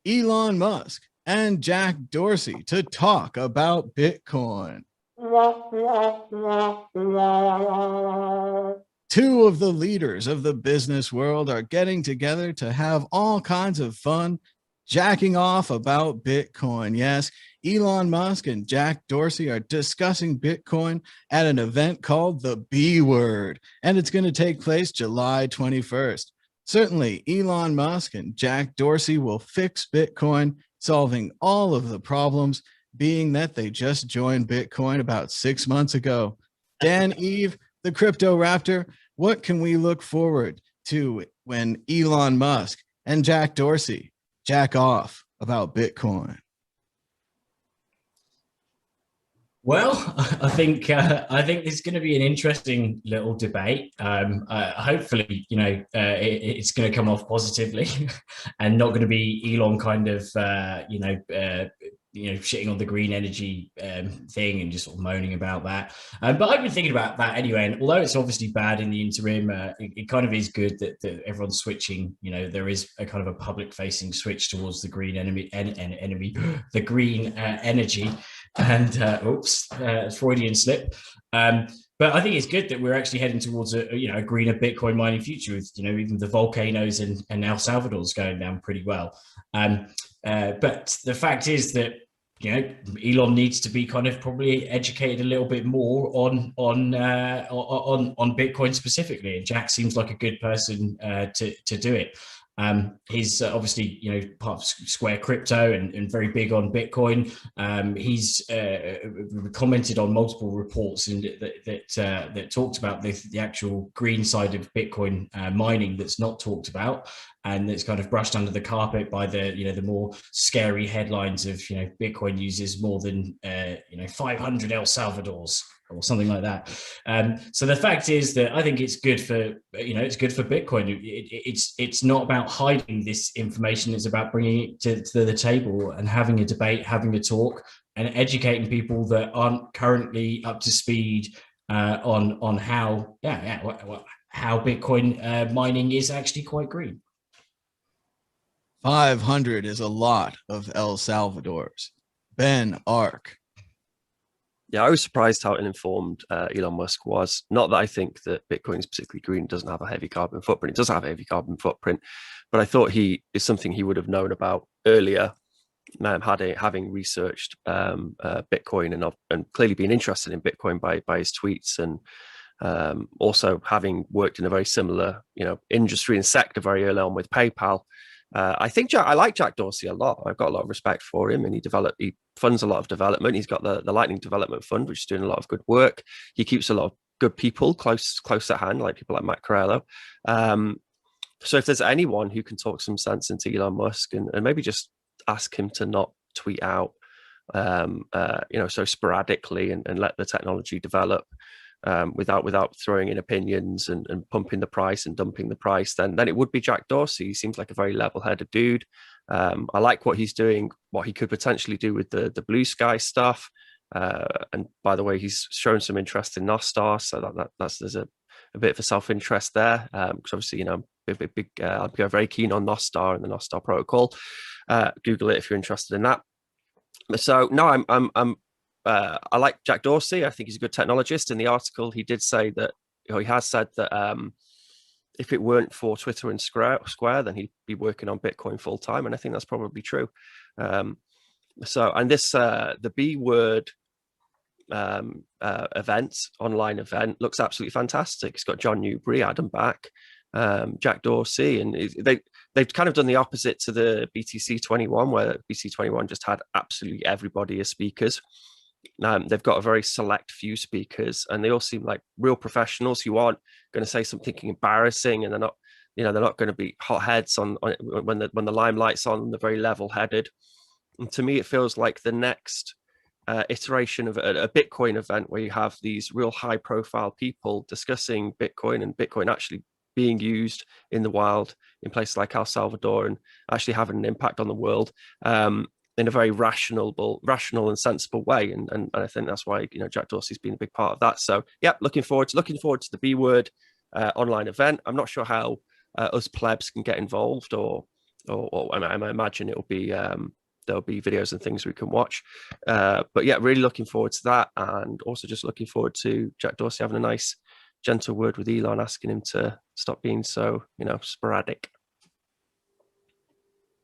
Elon Musk and Jack Dorsey to talk about Bitcoin. Two of the leaders of the business world are getting together to have all kinds of fun, jacking off about Bitcoin. Yes, Elon Musk and Jack Dorsey are discussing Bitcoin at an event called the B Word, and it's going to take place July 21st. Certainly, Elon Musk and Jack Dorsey will fix Bitcoin, solving all of the problems, being that they just joined Bitcoin about 6 months ago. Dan Eve, the Crypto Raptor, what can we look forward to when Elon Musk and Jack Dorsey jack off about Bitcoin? Well, I think this is going to be an interesting little debate. Hopefully, it's going to come off positively, and not going to be Elon kind of shitting on the green energy thing and just sort of moaning about that. But I've been thinking about that anyway, and although it's obviously bad in the interim, it kind of is good that everyone's switching. There is a kind of a public-facing switch towards the green the green energy. And Freudian slip. But I think it's good that we're actually heading towards a greener Bitcoin mining future with even the volcanoes and El Salvador's going down pretty well. But the fact is that Elon needs to be kind of probably educated a little bit more on Bitcoin specifically, and Jack seems like a good person to do it. He's obviously, part of Square Crypto and very big on Bitcoin. He's commented on multiple reports that talked about the actual green side of Bitcoin mining that's not talked about, and that's kind of brushed under the carpet by the more scary headlines of Bitcoin uses more than 500 El Salvadors or something like that. So the fact is that I think it's good for Bitcoin. It's not about hiding this information. It's about bringing it to the table and having a debate, having a talk, and educating people that aren't currently up to speed on how Bitcoin mining is actually quite green. 500 is a lot of El Salvadors. Ben Ark. Yeah, I was surprised how ill-informed Elon Musk was. Not that I think that Bitcoin is particularly green, it doesn't have a heavy carbon footprint. It does have a heavy carbon footprint, but I thought he is something he would have known about earlier, having researched Bitcoin and clearly been interested in Bitcoin by his tweets, and also having worked in a very similar industry and sector very early on with PayPal. I like Jack Dorsey a lot. I've got a lot of respect for him, and he funds a lot of development. He's got the Lightning Development Fund, which is doing a lot of good work. He keeps a lot of good people close at hand, like people like Matt Corallo. So if there's anyone who can talk some sense into Elon Musk and maybe just ask him to not tweet out, so sporadically and let the technology develop, without throwing in opinions and pumping the price and dumping the price, then it would be Jack Dorsey. He seems like a very level-headed dude. I like what he's doing, what he could potentially do with the blue sky stuff. And by the way, he's shown some interest in Nostar, so there's a bit of a self-interest there. Because obviously, I'm very keen on Nostar and the Nostar protocol. Google it if you're interested in that. So no, I like Jack Dorsey. I think he's a good technologist. In the article, he did say that he has said that if it weren't for Twitter and Square, then he'd be working on Bitcoin full time, and I think that's probably true. And this the B Word online event looks absolutely fantastic. It's got John Newbury, Adam Back, Jack Dorsey, and they've kind of done the opposite to the BTC 21, where BTC 21 just had absolutely everybody as speakers. They've got a very select few speakers, and they all seem like real professionals who aren't going to say something embarrassing, and they're not going to be hotheads on when the limelight's on. They're very level-headed, and to me, it feels like the next iteration of a Bitcoin event where you have these real high-profile people discussing Bitcoin and Bitcoin actually being used in the wild in places like El Salvador and actually having an impact on the world. In a very rational and sensible way, and I think that's why Jack Dorsey's been a big part of that. So yeah, looking forward to the B Word online event. I'm not sure how us plebs can get involved or or I imagine it'll be there'll be videos and things we can watch. But yeah, really looking forward to that, and also just looking forward to Jack Dorsey having a nice, gentle word with Elon, asking him to stop being so, sporadic.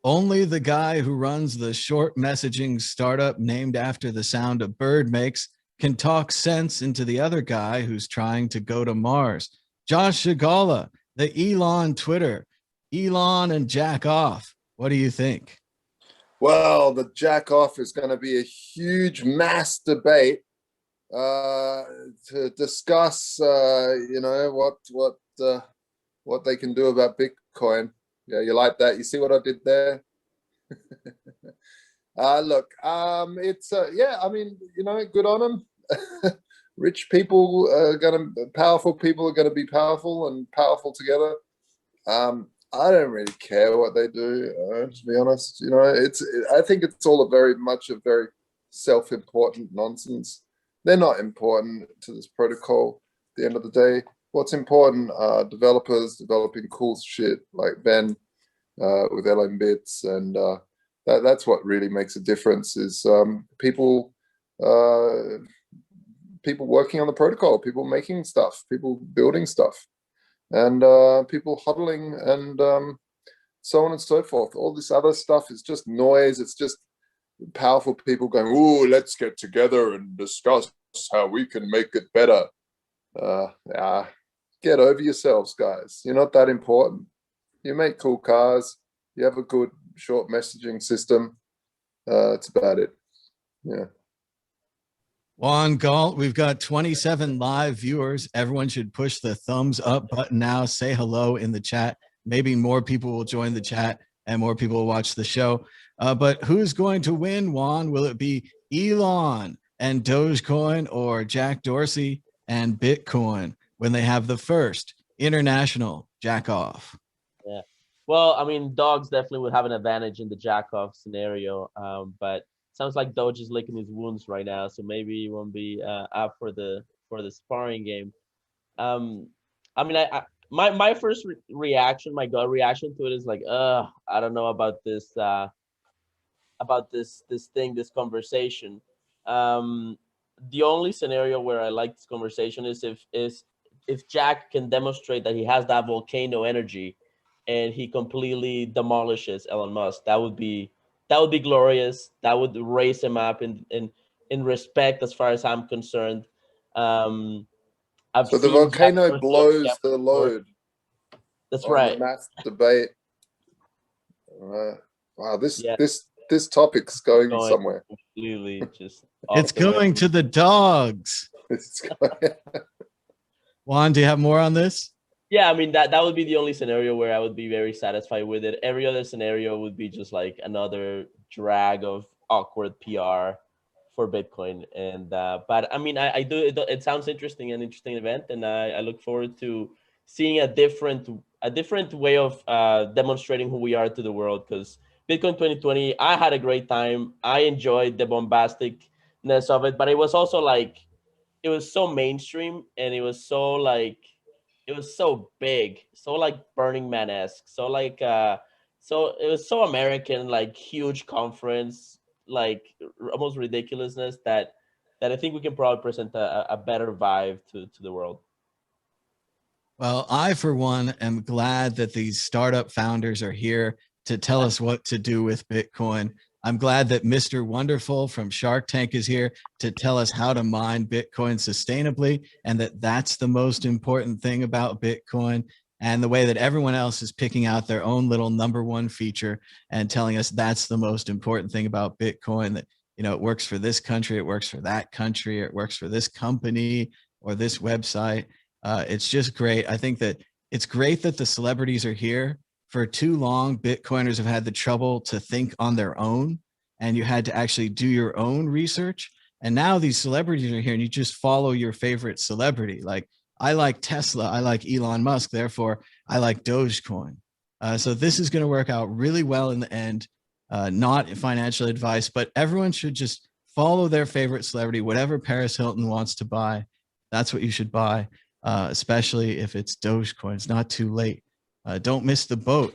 Only the guy who runs the short messaging startup named after the sound a bird makes can talk sense into the other guy who's trying to go to Mars. Josh Shigala, the Elon Twitter. Elon and Jack off. What do you think? Well, the jack off is going to be a huge mass debate to discuss, what they can do about Bitcoin. Yeah, you like that? You see what I did there? Look, it's good on them. Rich people powerful people are gonna be powerful and powerful together. I don't really care what they do, to be honest. I think it's all very self-important nonsense. They're not important to this protocol at the end of the day. What's important are developers developing cool shit like Ben with LM Bits, and that's what really makes a difference is people working on the protocol, people making stuff, people building stuff, and people huddling and so on and so forth. All this other stuff is just noise. It's just powerful people going, "Ooh, let's get together and discuss how we can make it better." Get over yourselves, guys. You're not that important. You make cool cars. You have a good short messaging system. It's about it. Yeah. Juan Galt, we've got 27 live viewers. Everyone should push the thumbs up button now. Say hello in the chat. Maybe more people will join the chat and more people will watch the show. But who's going to win, Juan? Will it be Elon and Dogecoin or Jack Dorsey and Bitcoin when they have the first international jack off? Yeah. Well, I mean, dogs definitely would have an advantage in the jack off scenario. But sounds like Doge is licking his wounds right now, so maybe he won't be up for the sparring game. My first reaction, my gut reaction to it is like, I don't know about this conversation. The only scenario where I like this conversation is if Jack can demonstrate that he has that volcano energy, and he completely demolishes Elon Musk. That would be glorious. That would raise him up in respect, as far as I'm concerned. So the volcano blows the load. That's right. The mass debate. Wow, this topic's going somewhere. Completely just. It's going to the dogs. Juan, do you have more on this? Yeah, I mean that would be the only scenario where I would be very satisfied with it. Every other scenario would be just like another drag of awkward PR for Bitcoin. And but I mean, it sounds interesting, an interesting event, and I look forward to seeing a different way of demonstrating who we are to the world. Because Bitcoin 2020, I had a great time. I enjoyed the bombasticness of it, but it was also like it was so mainstream, and it was so like. It was so big, so like Burning Man-esque, so like so it was so American, like huge conference, like almost ridiculousness that I think we can probably present a better vibe to the world. Well, I, for one, am glad that these startup founders are here to tell us what to do with Bitcoin. I'm glad that Mr. Wonderful from Shark Tank is here to tell us how to mine Bitcoin sustainably, and that's the most important thing about Bitcoin, and the way that everyone else is picking out their own little number one feature and telling us that's the most important thing about Bitcoin, that, it works for this country, it works for that country, or it works for this company or this website. It's just great. I think that it's great that the celebrities are here. For too long, Bitcoiners have had the trouble to think on their own, and you had to actually do your own research. And now these celebrities are here, and you just follow your favorite celebrity. Like, I like Tesla, I like Elon Musk, therefore I like Dogecoin. So this is going to work out really well in the end. Not financial advice, but everyone should just follow their favorite celebrity. Whatever Paris Hilton wants to buy, that's what you should buy, especially if it's Dogecoin. It's not too late. Don't miss the boat.